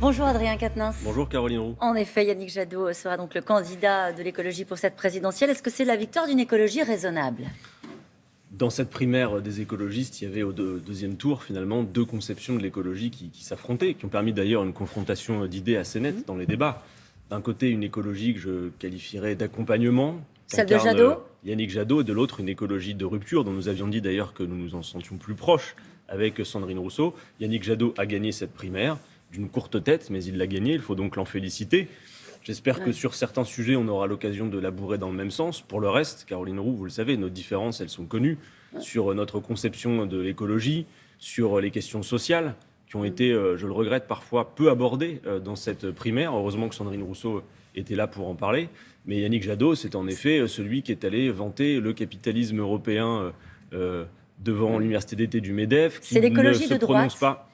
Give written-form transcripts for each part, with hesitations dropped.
Bonjour Adrien Quatennens. Bonjour Caroline Roux. En effet, Yannick Jadot sera donc le candidat de l'écologie pour cette présidentielle. Est-ce que c'est la victoire d'une écologie raisonnable ? Dans cette primaire des écologistes, il y avait au deuxième tour finalement deux conceptions de l'écologie qui s'affrontaient, qui ont permis d'ailleurs une confrontation d'idées assez nette dans les débats. D'un côté, une écologie que je qualifierais d'accompagnement, celle de Jadot, Yannick Jadot, et de l'autre une écologie de rupture dont nous avions dit d'ailleurs que nous nous en sentions plus proches avec Sandrine Rousseau. Yannick Jadot a gagné cette primaire d'une courte tête, mais il l'a gagnée, il faut donc l'en féliciter. J'espère que sur certains sujets, on aura l'occasion de labourer dans le même sens. Pour le reste, Caroline Roux, vous le savez, nos différences, elles sont connues sur notre conception de l'écologie, sur les questions sociales, qui ont été, je le regrette, parfois peu abordées dans cette primaire. Heureusement que Sandrine Rousseau était là pour en parler. Mais Yannick Jadot, c'est en effet celui qui est allé vanter le capitalisme européen devant l'université d'été du MEDEF, qui ne se prononce pas.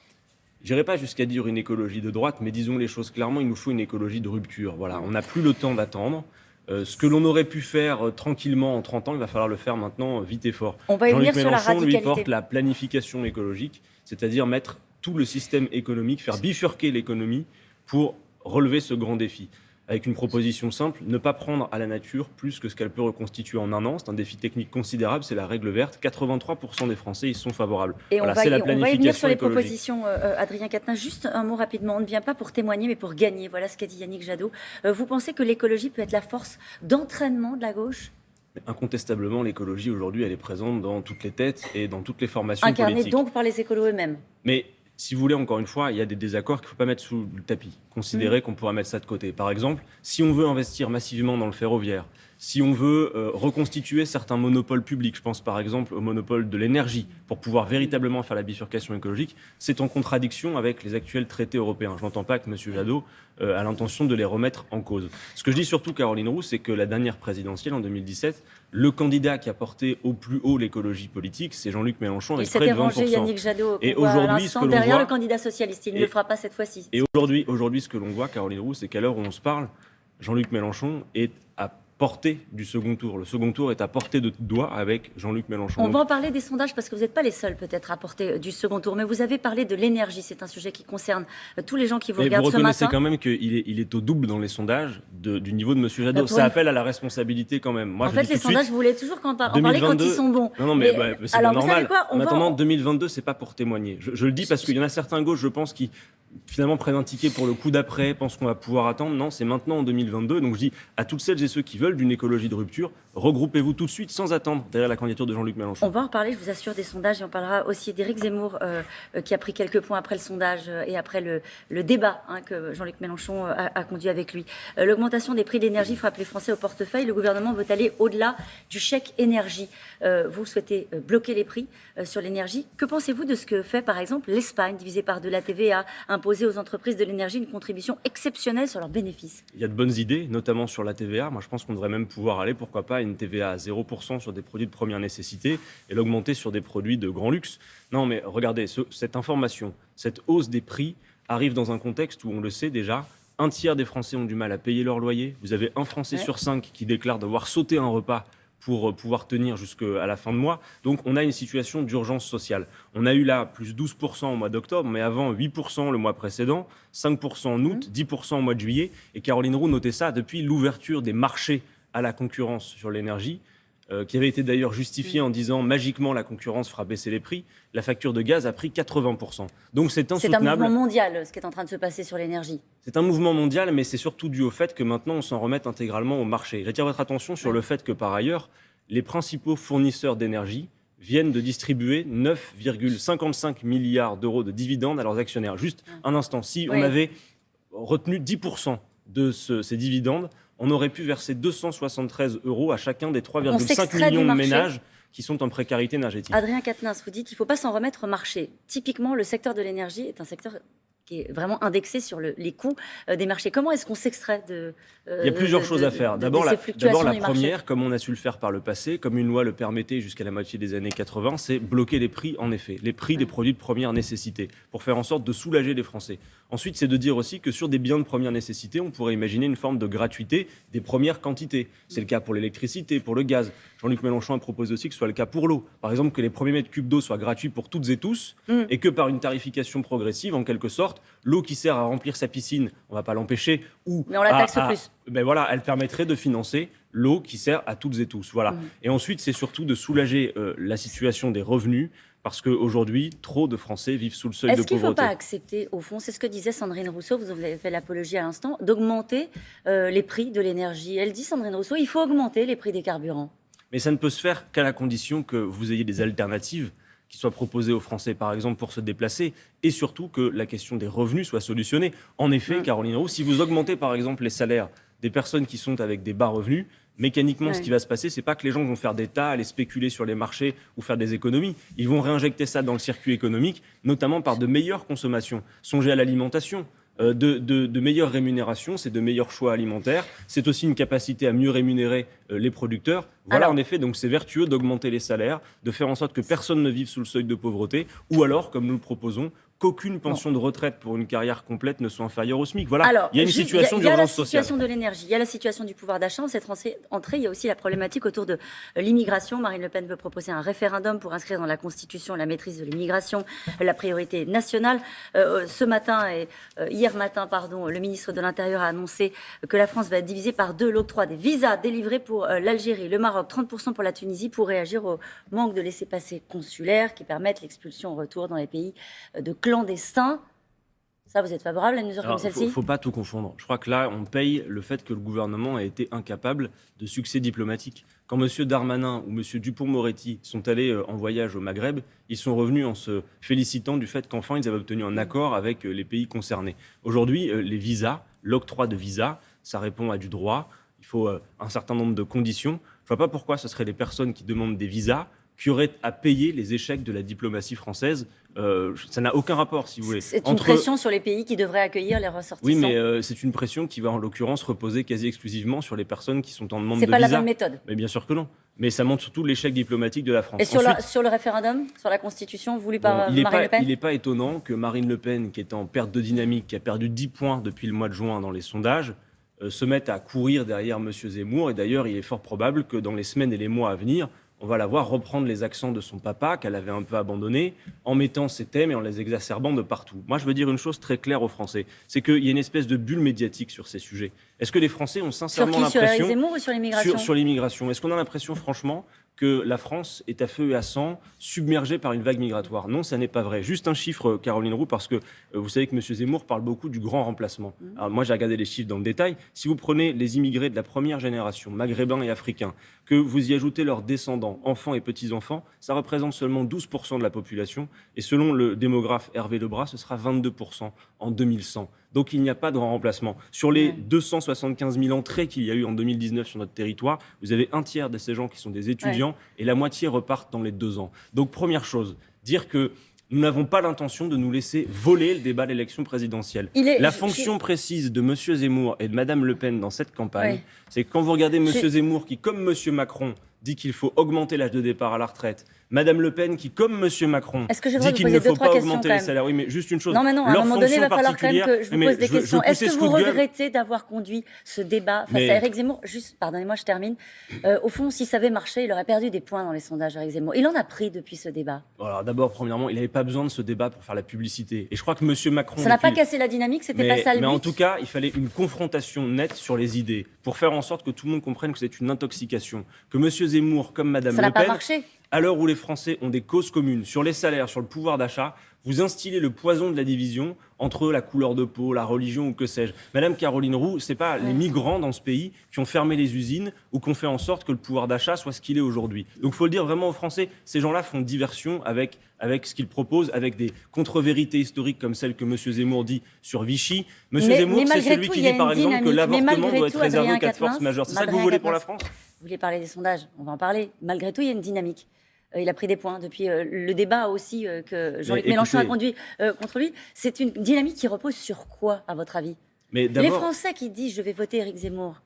Je n'irai pas jusqu'à dire une écologie de droite, mais disons les choses clairement, il nous faut une écologie de rupture. Voilà, on n'a plus le temps d'attendre. Ce que l'on aurait pu faire tranquillement en 30 ans, il va falloir le faire maintenant vite et fort. On va y venir Jean-Luc sur la Mélenchon, radicalité. lui, porte la planification écologique, c'est-à-dire mettre tout le système économique, faire bifurquer l'économie pour relever ce grand défi. Avec une proposition simple, ne pas prendre à la nature plus que ce qu'elle peut reconstituer en un an. C'est un défi technique considérable, c'est la règle verte. 83% des Français y sont favorables. Et voilà, on va y venir sur les écologique. propositions, Adrien Quatennens. Juste un mot rapidement, on ne vient pas pour témoigner, mais pour gagner. Voilà ce qu'a dit Yannick Jadot. Vous pensez que l'écologie peut être la force d'entraînement de la gauche ? Incontestablement, l'écologie, aujourd'hui, elle est présente dans toutes les têtes et dans toutes les formations Incarnée politiques. donc par les écolos eux-mêmes. Mais si vous voulez, encore une fois, il y a des désaccords qu'il ne faut pas mettre sous le tapis. Considérer qu'on pourra mettre ça de côté. Par exemple, si on veut investir massivement dans le ferroviaire, si on veut reconstituer certains monopoles publics, je pense par exemple au monopole de l'énergie, pour pouvoir véritablement faire la bifurcation écologique, c'est en contradiction avec les actuels traités européens. Je n'entends pas que M. Jadot a l'intention de les remettre en cause. Ce que je dis surtout, Caroline Roux, c'est que la dernière présidentielle, en 2017, le candidat qui a porté au plus haut l'écologie politique, c'est Jean-Luc Mélenchon avec près de 20%. Il s'était rangé, Yannick Jadot, et aujourd'hui, ce que l'on derrière voit, le candidat socialiste. Il ne le fera pas cette fois-ci. Et aujourd'hui, ce que l'on voit, Caroline Roux, c'est qu'à l'heure où on se parle, Jean-Luc Mélenchon est à portée du second tour. Le second tour est à portée de doigt avec Jean-Luc Mélenchon. On va en parler des sondages parce que vous n'êtes pas les seuls peut-être à porter du second tour. Mais vous avez parlé de l'énergie. C'est un sujet qui concerne tous les gens qui vous regardent ce matin. Vous reconnaissez quand même qu'il est au double dans les sondages du niveau de M. Jadot. Ça appelle à la responsabilité quand même. Moi, en fait, les sondages, vous voulez toujours en parler quand ils sont bons. Non, mais c'est alors, normal. Vous savez quoi, en attendant, 2022, c'est pas pour témoigner. Je le dis parce qu'il y en a certains gauches, je pense, qui finalement prennent un ticket pour le coup d'après, pensent qu'on va pouvoir attendre. Non, c'est maintenant en 2022. Donc je dis à toutes celles et ceux qui veulent d'une écologie de rupture, regroupez-vous tout de suite sans attendre derrière la candidature de Jean-Luc Mélenchon. On va en reparler, je vous assure, des sondages. Et on parlera aussi d'Éric Zemmour qui a pris quelques points après le sondage et après le débat que Jean-Luc Mélenchon a conduit avec lui. L'augmentation des prix de l'énergie frappe les Français au portefeuille. Le gouvernement veut aller au-delà du chèque énergie. Vous souhaitez bloquer les prix sur l'énergie. Que pensez-vous de ce que fait par exemple l'Espagne, divisée par de la TVA, imposer aux entreprises de l'énergie une contribution exceptionnelle sur leurs bénéfices ? Il y a de bonnes idées, notamment sur la TVA. Moi, je pense qu'on devrait même pouvoir aller, pourquoi pas, à une TVA à 0% sur des produits de première nécessité et l'augmenter sur des produits de grand luxe. Non, mais regardez, cette information, cette hausse des prix arrive dans un contexte où, on le sait déjà, un tiers des Français ont du mal à payer leur loyer. Vous avez un Français sur 5 qui déclare devoir sauter un repas pour pouvoir tenir jusqu'à la fin de mois. Donc on a une situation d'urgence sociale. On a eu là plus 12% au mois d'octobre, mais avant 8% le mois précédent, 5% en août, 10% au mois de juillet. Et Caroline Roux notait ça depuis l'ouverture des marchés à la concurrence sur l'énergie, qui avait été d'ailleurs justifiée en disant magiquement la concurrence fera baisser les prix. La facture de gaz a pris 80%. Donc c'est insoutenable. C'est un mouvement mondial, ce qui est en train de se passer sur l'énergie. C'est un mouvement mondial, mais c'est surtout dû au fait que maintenant on s'en remette intégralement au marché. J'attire votre attention sur le fait que par ailleurs, les principaux fournisseurs d'énergie viennent de distribuer 9,55 milliards d'euros de dividendes à leurs actionnaires. Juste un instant, si on avait retenu 10% de ces dividendes, on aurait pu verser 273 euros à chacun des 3,5 millions de ménages qui sont en précarité énergétique. Adrien Quatennens, vous dites qu'il ne faut pas s'en remettre au marché. Typiquement, le secteur de l'énergie est un secteur qui est vraiment indexé sur les coûts des marchés. Comment est-ce qu'on s'extrait de Il y a plusieurs choses à faire. D'abord, la première, comme on a su le faire par le passé, comme une loi le permettait jusqu'à la moitié des années 80, c'est bloquer les prix, en effet, les prix des produits de première nécessité, pour faire en sorte de soulager les Français. Ensuite, c'est de dire aussi que sur des biens de première nécessité, on pourrait imaginer une forme de gratuité des premières quantités. C'est le cas pour l'électricité, pour le gaz. Jean-Luc Mélenchon a proposé aussi que ce soit le cas pour l'eau. Par exemple, que les premiers mètres cubes d'eau soient gratuits pour toutes et tous, et que par une tarification progressive, en quelque sorte, sorte, l'eau qui sert à remplir sa piscine, on ne va pas l'empêcher. Mais on la taxe plus. Ben voilà, elle permettrait de financer l'eau qui sert à toutes et tous. Voilà. Et ensuite, c'est surtout de soulager la situation des revenus, parce qu'aujourd'hui, trop de Français vivent sous le seuil de pauvreté. Est-ce qu'il ne faut pas accepter, au fond, c'est ce que disait Sandrine Rousseau, vous avez fait l'apologie à l'instant, d'augmenter les prix de l'énergie? Elle dit, Sandrine Rousseau, il faut augmenter les prix des carburants. Mais ça ne peut se faire qu'à la condition que vous ayez des alternatives qui soient proposées aux Français, par exemple, pour se déplacer, et surtout que la question des revenus soit solutionnée. En effet, Caroline Roux, si vous augmentez, par exemple, les salaires des personnes qui sont avec des bas revenus, mécaniquement, ce qui va se passer, c'est pas que les gens vont faire des tas, aller spéculer sur les marchés ou faire des économies. Ils vont réinjecter ça dans le circuit économique, notamment par de meilleures consommations. Songez à l'alimentation. De meilleures rémunérations, c'est de meilleurs choix alimentaires. C'est aussi une capacité à mieux rémunérer les producteurs. Voilà, en effet, donc c'est vertueux d'augmenter les salaires, de faire en sorte que personne ne vive sous le seuil de pauvreté, ou alors, comme nous le proposons, qu'aucune pension de retraite pour une carrière complète ne soit inférieure au SMIC. Voilà, alors, il y a une situation d'urgence sociale. Il y a la situation de l'énergie, il y a la situation du pouvoir d'achat. En cette entrée, il y a aussi la problématique autour de l'immigration. Marine Le Pen veut proposer un référendum pour inscrire dans la Constitution la maîtrise de l'immigration, la priorité nationale. Hier matin, le ministre de l'Intérieur a annoncé que la France va diviser par 2 l'octroi des visas délivrés pour l'Algérie, le Maroc, 30% pour la Tunisie, pour réagir au manque de laissez-passer consulaires qui permettent l'expulsion au retour dans les pays de clandestins. Ça, vous êtes favorable à une mesure comme celle-ci ? Il ne faut pas tout confondre. Je crois que là, on paye le fait que le gouvernement a été incapable de succès diplomatique. Quand M. Darmanin ou M. Dupond-Moretti sont allés en voyage au Maghreb, ils sont revenus en se félicitant du fait qu'enfin, ils avaient obtenu un accord avec les pays concernés. Aujourd'hui, les visas, l'octroi de visas, ça répond à du droit. Il faut un certain nombre de conditions. Je ne vois pas pourquoi ce seraient les personnes qui demandent des visas qui auraient à payer les échecs de la diplomatie française. Ça n'a aucun rapport, si vous voulez. C'est une pression sur les pays qui devraient accueillir les ressortissants. Oui, mais c'est une pression qui va en l'occurrence reposer quasi exclusivement sur les personnes qui sont en demande de visa. C'est pas la bonne méthode. Mais bien sûr que non. Mais ça montre surtout l'échec diplomatique de la France. Et sur le référendum, sur la Constitution voulue par Marine Le Pen ? Il n'est pas étonnant que Marine Le Pen, qui est en perte de dynamique, qui a perdu 10 points depuis le mois de juin dans les sondages, se mette à courir derrière M. Zemmour. Et d'ailleurs, il est fort probable que dans les semaines et les mois à venir, on va la voir reprendre les accents de son papa, qu'elle avait un peu abandonné, en mettant ses thèmes et en les exacerbant de partout. Moi, je veux dire une chose très claire aux Français, c'est qu'il y a une espèce de bulle médiatique sur ces sujets. Est-ce que les Français ont sincèrement l'impression... Sur Éric Zemmour ou sur l'immigration ? Sur l'immigration. Est-ce qu'on a l'impression, franchement, que la France est à feu et à sang, submergée par une vague migratoire? Non, ça n'est pas vrai. Juste un chiffre, Caroline Roux, parce que vous savez que M. Zemmour parle beaucoup du grand remplacement. Alors moi, j'ai regardé les chiffres dans le détail. Si vous prenez les immigrés de la première génération, maghrébins et africains, que vous y ajoutez leurs descendants, enfants et petits-enfants, ça représente seulement 12% de la population. Et selon le démographe Hervé Lebras, ce sera 22% en 2100. Donc il n'y a pas de grand remplacement. Sur les 275 000 entrées qu'il y a eu en 2019 sur notre territoire, vous avez un tiers de ces gens qui sont des étudiants et la moitié repartent dans les 2 ans. Donc première chose, dire que nous n'avons pas l'intention de nous laisser voler le débat de l'élection présidentielle. La fonction précise de M. Zemmour et de Mme Le Pen dans cette campagne, c'est que quand vous regardez M. Zemmour qui, comme M. Macron, dit qu'il faut augmenter l'âge de départ à la retraite, Mme Le Pen qui, comme M. Macron, dit qu'il ne faut pas augmenter les salaires. Oui, mais juste une chose. Non, mais non, à un moment donné, il va falloir quand même que je vous pose des questions. Est-ce que vous regrettez d'avoir conduit ce débat face à Éric Zemmour ? Juste, pardonnez-moi, je termine. Au fond, si ça avait marché, il aurait perdu des points dans les sondages, Éric Zemmour. Il en a pris depuis ce débat. Alors d'abord, premièrement, il n'avait pas besoin de ce débat pour faire la publicité. Et je crois que M. Macron... Ça n'a pas cassé la dynamique, c'était pas ça le but. Mais en tout cas, il fallait une confrontation nette sur les idées pour faire en sorte que tout le monde comprenne que c'est une intoxication. Que M. Zemmour, comme Mme Le Pen... Ça n'a pas marché. À l'heure où les Français ont des causes communes sur les salaires, sur le pouvoir d'achat, vous instillez le poison de la division entre la couleur de peau, la religion ou que sais-je. Madame Caroline Roux, ce n'est pas les migrants dans ce pays qui ont fermé les usines ou qui ont fait en sorte que le pouvoir d'achat soit ce qu'il est aujourd'hui. Donc il faut le dire vraiment aux Français, ces gens-là font diversion avec ce qu'ils proposent, avec des contre-vérités historiques comme celles que M. Zemmour dit sur Vichy. M. Zemmour, c'est celui qui dit par exemple que l'avortement doit être réservé aux cas de force majeure. C'est ça que vous voulez pour la France ? Vous voulez parler des sondages, on va en parler. Malgré tout, il y a une dynamique. Il a pris des points depuis le débat aussi que Jean-Luc Mélenchon a conduit contre lui. C'est une dynamique qui repose sur quoi, à votre avis ? Les Français qui disent « je vais voter Éric Zemmour »,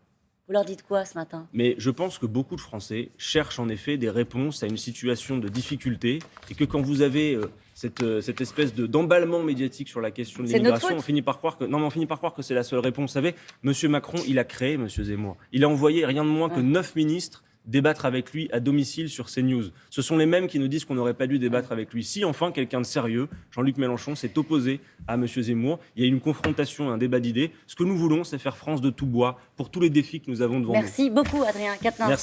vous leur dites quoi ce matin ? Mais je pense que beaucoup de Français cherchent en effet des réponses à une situation de difficulté et que quand vous avez cette espèce d'emballement médiatique sur la question de l'immigration, on finit par croire que c'est la seule réponse. Vous savez, M. Macron, il a créé M. Zemmour. Il a envoyé rien de moins que 9 ministres débattre avec lui à domicile sur CNews. Ce sont les mêmes qui nous disent qu'on n'aurait pas dû débattre avec lui. Si enfin quelqu'un de sérieux, Jean-Luc Mélenchon, s'est opposé à M. Zemmour, il y a une confrontation, un débat d'idées. Ce que nous voulons, c'est faire France de tout bois pour tous les défis que nous avons devant nous. Merci beaucoup, Adrien Quatennens. Merci.